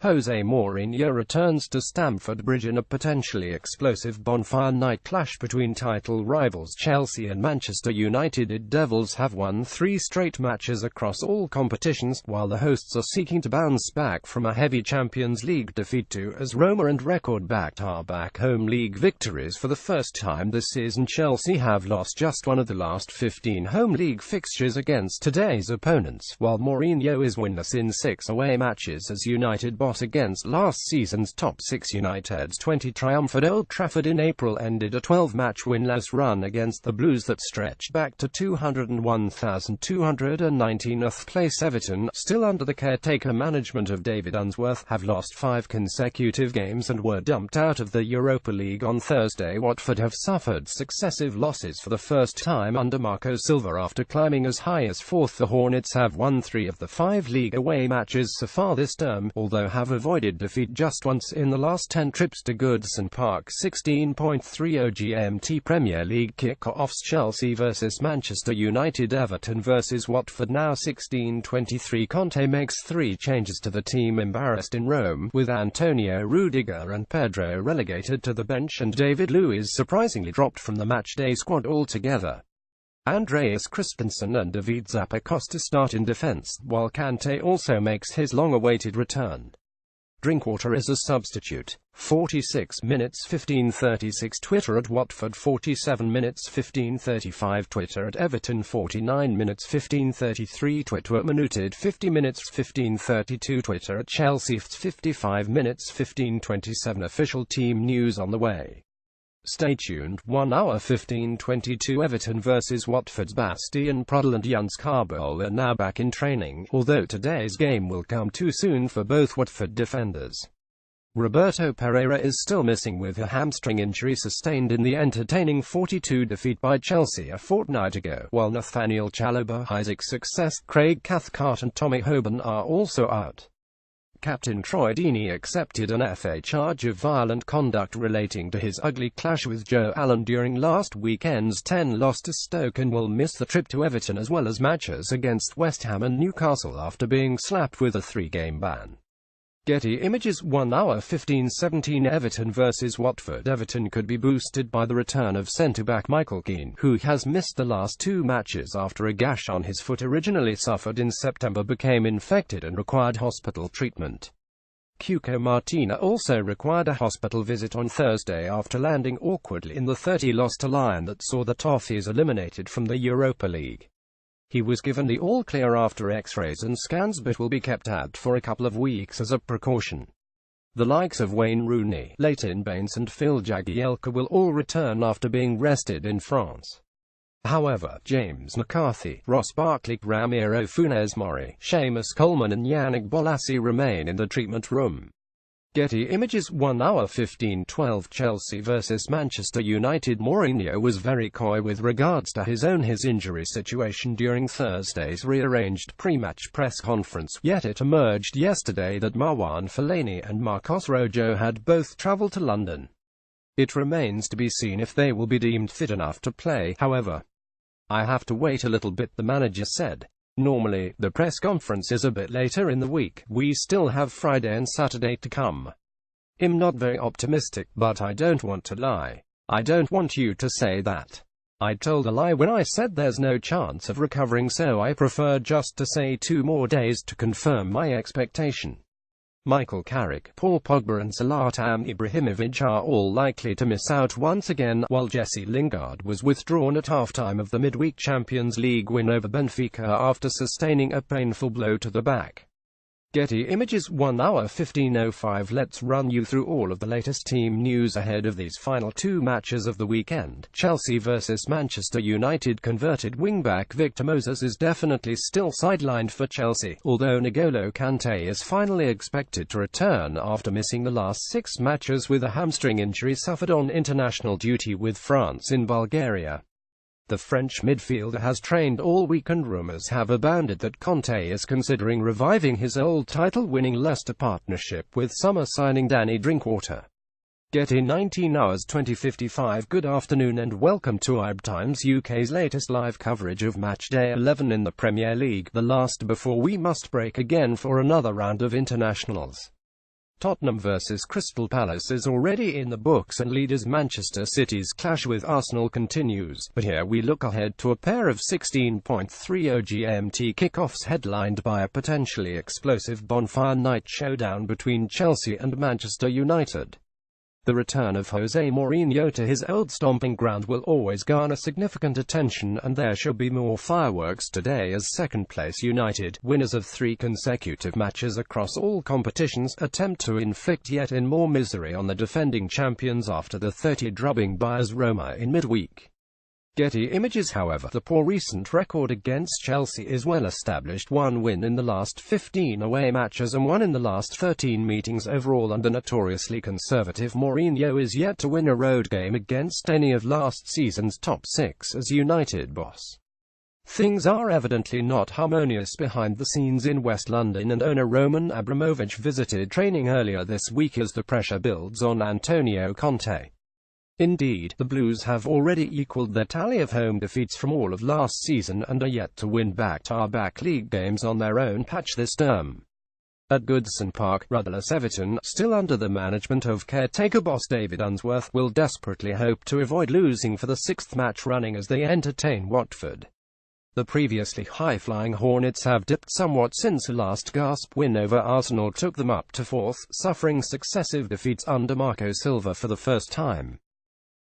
Jose Mourinho returns to Stamford Bridge in a potentially explosive bonfire night clash between title rivals Chelsea and Manchester United. The Devils have won 3 straight matches across all competitions, while the hosts are seeking to bounce back from a heavy Champions League defeat to AS Roma and record back-to-back home league victories. For the first time this season, Chelsea have lost just one of the last 15 home league fixtures against today's opponents, while Mourinho is winless in 6 away matches as United boss against last season's top 6. United's 20 triumph at Old Trafford in April ended a 12-match winless run against the Blues that stretched back to 201,219th place. Everton, still under the caretaker management of David Unsworth, have lost 5 consecutive games and were dumped out of the Europa League on Thursday. Watford have suffered successive losses for the first time under Marco Silva after climbing as high as 4th. The Hornets have won 3 of the 5 league away matches so far this term, although have avoided defeat just once in the last 10 trips to Goodison Park. 16.30 GMT Premier League kick-offs: Chelsea vs Manchester United, Everton vs Watford. Now 16:23. Conte makes 3 changes to the team embarrassed in Rome, with Antonio Rudiger and Pedro relegated to the bench and David Luiz surprisingly dropped from the matchday squad altogether. Andreas Christensen and David Zappacosta start in defence, while Kante also makes his long-awaited return. Drinkwater is a substitute. 46 minutes 15:36 Twitter at Watford, 47 minutes 15:35 Twitter at Everton, 49 minutes 15:33 Twitter at Minuted, 50 minutes 15:32 Twitter at Chelsea, 55 minutes 15:27 Official team news on the way. Stay tuned. 1 hour 15:22 Everton vs Watford's Bastian Prudl and Jens Kabul are now back in training, although today's game will come too soon for both Watford defenders. Roberto Pereira is still missing with a hamstring injury sustained in the entertaining 4-2 defeat by Chelsea a fortnight ago, while Nathaniel Chalobah, Isaac Success, Craig Cathcart and Tommy Hoban are also out. Captain Troy Deeney accepted an FA charge of violent conduct relating to his ugly clash with Joe Allen during last weekend's 10 loss to Stoke and will miss the trip to Everton as well as matches against West Ham and Newcastle after being slapped with a 3-game ban. Getty Images. 1 hour 15:17 Everton vs Watford. Everton could be boosted by the return of centre-back Michael Keane, who has missed the last 2 matches after a gash on his foot originally suffered in September became infected and required hospital treatment. Cuco Martina also required a hospital visit on Thursday after landing awkwardly in the 30 loss to Lyon that saw the Toffees eliminated from the Europa League. He was given the all-clear after x-rays and scans but will be kept out for a couple of weeks as a precaution. The likes of Wayne Rooney, Leighton Baines and Phil Jagielka will all return after being rested in France. However, James McCarthy, Ross Barkley, Ramiro Funes Mori, Seamus Coleman and Yannick Bolasie remain in the treatment room. Getty Images. 1 hour 15:12 Chelsea vs Manchester United. Mourinho was very coy with regards to his injury situation during Thursday's rearranged pre-match press conference, yet it emerged yesterday that Marwan Fellaini and Marcos Rojo had both travelled to London. It remains to be seen if they will be deemed fit enough to play, however. "I have to wait a little bit," the manager said. "Normally, the press conference is a bit later in the week. We still have Friday and Saturday to come. I'm not very optimistic, but I don't want to lie. I don't want you to say that I told a lie when I said there's no chance of recovering, so I prefer just to say 2 more days to confirm my expectation." Michael Carrick, Paul Pogba and Zlatan Ibrahimovic are all likely to miss out once again, while Jesse Lingard was withdrawn at halftime of the midweek Champions League win over Benfica after sustaining a painful blow to the back. Getty Images. 1 hour 15:05 Let's run you through all of the latest team news ahead of these final 2 matches of the weekend. Chelsea vs Manchester United. Converted wingback Victor Moses is definitely still sidelined for Chelsea, although N'Golo Kante is finally expected to return after missing the last 6 matches with a hamstring injury suffered on international duty with France in Bulgaria. The French midfielder has trained all week and rumours have abounded that Conte is considering reviving his old title-winning Leicester partnership with summer signing Danny Drinkwater. Getty 19 hours 20:55 Good afternoon and welcome to IB Times UK's latest live coverage of matchday 11 in the Premier League, the last before we must break again for another round of internationals. Tottenham vs Crystal Palace is already in the books and leaders Manchester City's clash with Arsenal continues, but here we look ahead to a pair of 16:30 GMT kickoffs headlined by a potentially explosive bonfire night showdown between Chelsea and Manchester United. The return of Jose Mourinho to his old stomping ground will always garner significant attention, and there shall be more fireworks today as second-place United, winners of 3 consecutive matches across all competitions, attempt to inflict yet more misery on the defending champions after the 30 drubbing by AS Roma in midweek. Getty Images. However, the poor recent record against Chelsea is well established: 1 win in the last 15 away matches and 1 in the last 13 meetings overall, and the notoriously conservative Mourinho is yet to win a road game against any of last season's top 6 as United boss. Things are evidently not harmonious behind the scenes in West London, and owner Roman Abramovich visited training earlier this week as the pressure builds on Antonio Conte. Indeed, the Blues have already equalled their tally of home defeats from all of last season and are yet to win back-to-back league games on their own patch this term. At Goodison Park, rudderless Everton, still under the management of caretaker boss David Unsworth, will desperately hope to avoid losing for the 6th match running as they entertain Watford. The previously high-flying Hornets have dipped somewhat since a last-gasp win over Arsenal took them up to 4th, suffering successive defeats under Marco Silva for the first time.